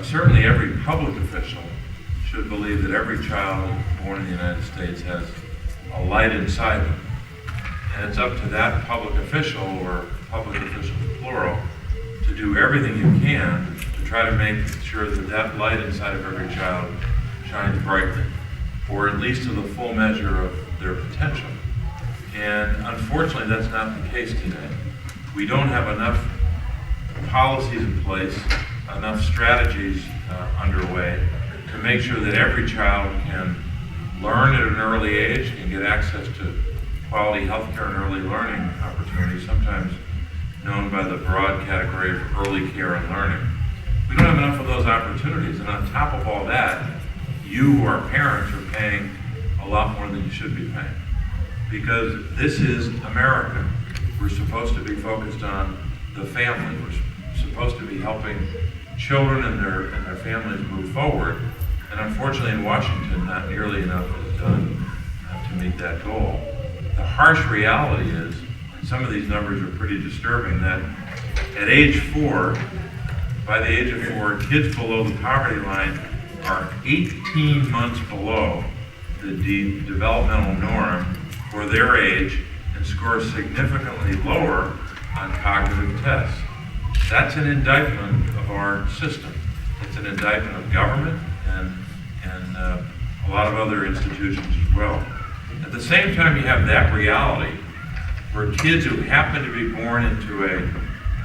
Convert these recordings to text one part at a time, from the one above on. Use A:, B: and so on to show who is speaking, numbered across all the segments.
A: Certainly every public official should believe that every child born in the United States has a light inside them. And it's up to that public official, or public officials plural, to do everything you can to try to make sure that that light inside of every child shines brightly, or at least to the full measure of their potential. And unfortunately, that's not the case today. We don't have enough policies in place, enough strategies underway to make sure that every child can learn at an early age, can get access to quality healthcare and early learning opportunities, sometimes known by the broad category of early care and learning. We don't have enough of those opportunities, and on top of all that, you who are parents are paying a lot more than you should be paying. Because this is America. We're supposed to be focused on the family. We're supposed to be helping children and their families move forward. And unfortunately in Washington, not nearly enough is done to meet that goal. The harsh reality is, and some of these numbers are pretty disturbing, that at age 4, by the age of 4, kids below the poverty line are 18 months below the developmental norm for their age and score significantly lower on cognitive tests. That's an indictment of our system. It's an indictment of government and a lot of other institutions as well. At the same time, you have that reality where kids who happen to be born into a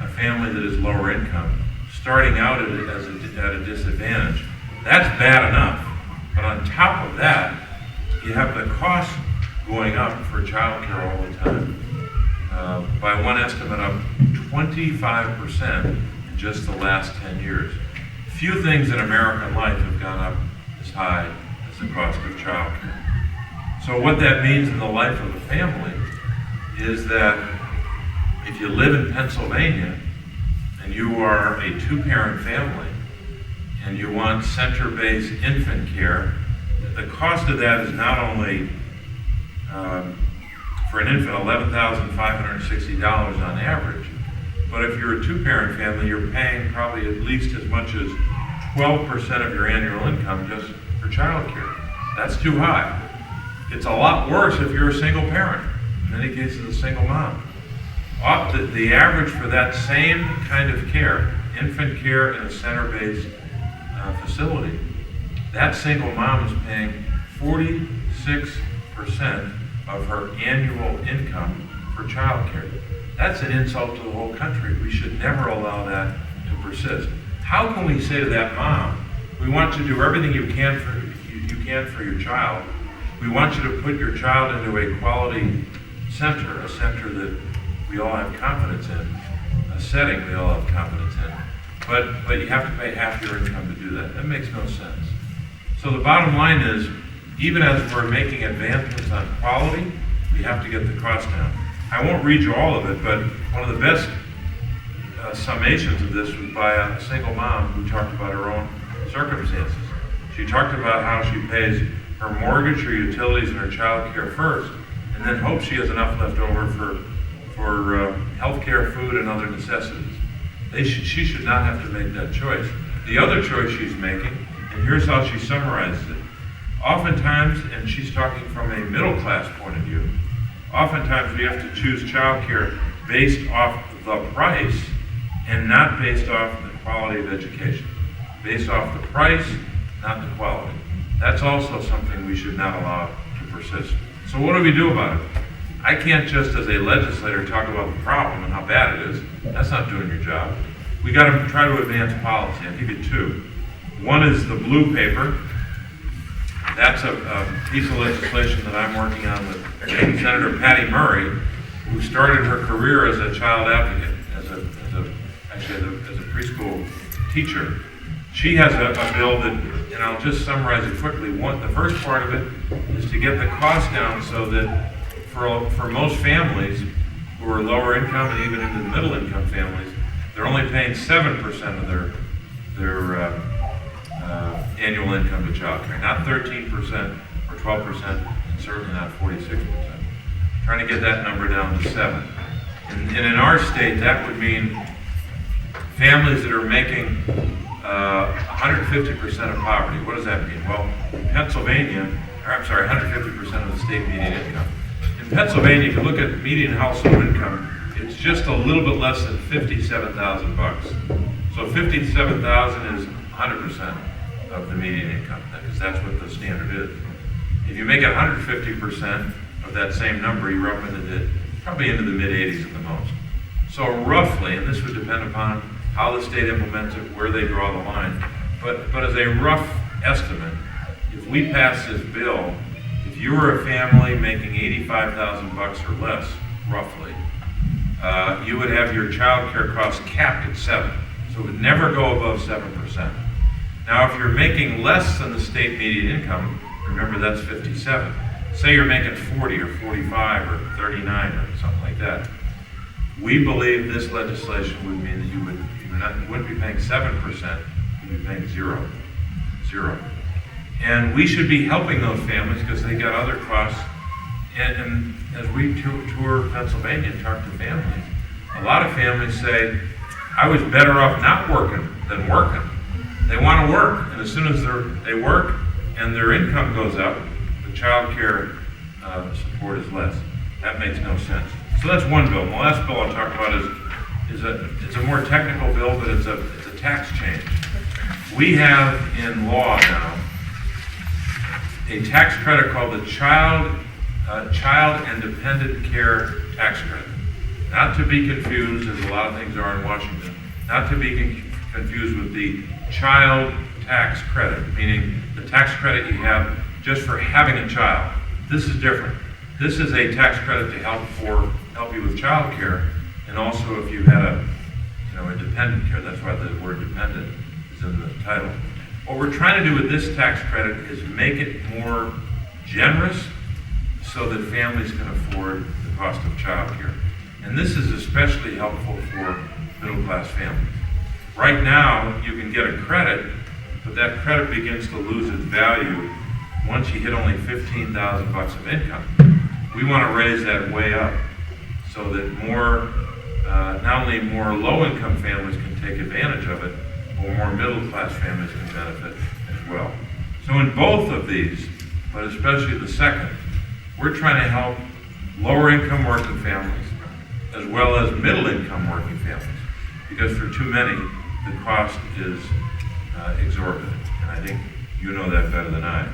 A: family that is lower income, starting out at a disadvantage, that's bad enough. But on top of that, you have the cost going up for child care all the time. By one estimate, up 25% in just the last 10 years. Few things in American life have gone up as high as the cost of child care. So what that means in the life of a family is that if you live in Pennsylvania and you are a 2-parent family and you want center-based infant care, the cost of that is not only for an infant $11,560 on average, but if you're a 2-parent family, you're paying probably at least as much as 12% of your annual income just for child care. That's too high. It's a lot worse if you're a single parent. In many cases, a single mom. The average for that same kind of care, infant care in a center-based facility, that single mom is paying 46% of her annual income for child care. That's an insult to the whole country. We should never allow that to persist. How can we say to that mom, we want you to do everything you can for your child. We want you to put your child into a quality center, a center that we all have confidence in, a setting we all have confidence in. But you have to pay half your income to do that. That makes no sense. So the bottom line is, even as we're making advancements on quality, we have to get the cost down. I won't read you all of it, but one of the best summations of this was by a single mom who talked about her own circumstances. She talked about how she pays her mortgage, her utilities, and her child care first, and then hopes she has enough left over for health care, food, and other necessities. She should not have to make that choice. The other choice she's making, and here's how she summarizes it. Oftentimes, and she's talking from a middle class point of view, oftentimes we have to choose child care based off the price and not based off the quality of education. Based off the price, not the quality. That's also something we should not allow to persist. So what do we do about it? I can't just as a legislator talk about the problem and how bad it is. That's not doing your job. We got to try to advance policy. I'll give you 2. One is the blue paper. That's a piece of legislation that I'm working on with Senator Patty Murray, who started her career as a child advocate, as a preschool teacher. She has a bill that, and I'll just summarize it quickly. The first part of it is to get the cost down so that for most families who are lower income and even into the middle income families, they're only paying 7% of their annual income to child care, not 13% or 12%, and certainly not 46%. Trying to get that number down to 7. And in our state, that would mean families that are making 150% of poverty. What does that mean? Well, in Pennsylvania, 150% of the state median income. In Pennsylvania, if you look at median household income, it's just a little bit less than $57,000. So 57,000 is 100% of the median income, because that's what the standard is. If you make it 150% of that same number, you're up into probably into the mid-80s at the most. So roughly, and this would depend upon how the state implements it, where they draw the line, but as a rough estimate, if we pass this bill, if you were a family making $85,000 or less, roughly, you would have your child care costs capped at 7%. So it would never go above 7%. Now, if you're making less than the state median income, remember that's 57. Say you're making 40 or 45 or 39 or something like that. We believe this legislation would mean that you wouldn't be paying 7%, you'd be paying zero. And we should be helping those families because they got other costs. And as we tour Pennsylvania and talk to families, a lot of families say, I was better off not working than working. They want to work, and as soon as they work and their income goes up, the child care support is less. That makes no sense. So that's one bill. The last bill I'll talk about is a more technical bill, but it's a tax change. We have in law now a tax credit called the Child and Dependent Care Tax Credit. Not to be confused, as a lot of things are in Washington, not to be confused with the child tax credit, meaning the tax credit you have just for having a child. This is different. This is a tax credit to help you with child care, and also if you had a dependent care. That's why the word dependent is in the title. What we're trying to do with this tax credit is make it more generous so that families can afford the cost of child care. And this is especially helpful for middle-class families. Right now, you can get a credit, but that credit begins to lose its value once you hit only $15,000 of income. We want to raise that way up so that not only more low-income families can take advantage of it, but more middle-class families can benefit as well. So in both of these, but especially the second, we're trying to help lower-income working families as well as middle-income working families, because for too many, the cost is exorbitant, and I think you know that better than I.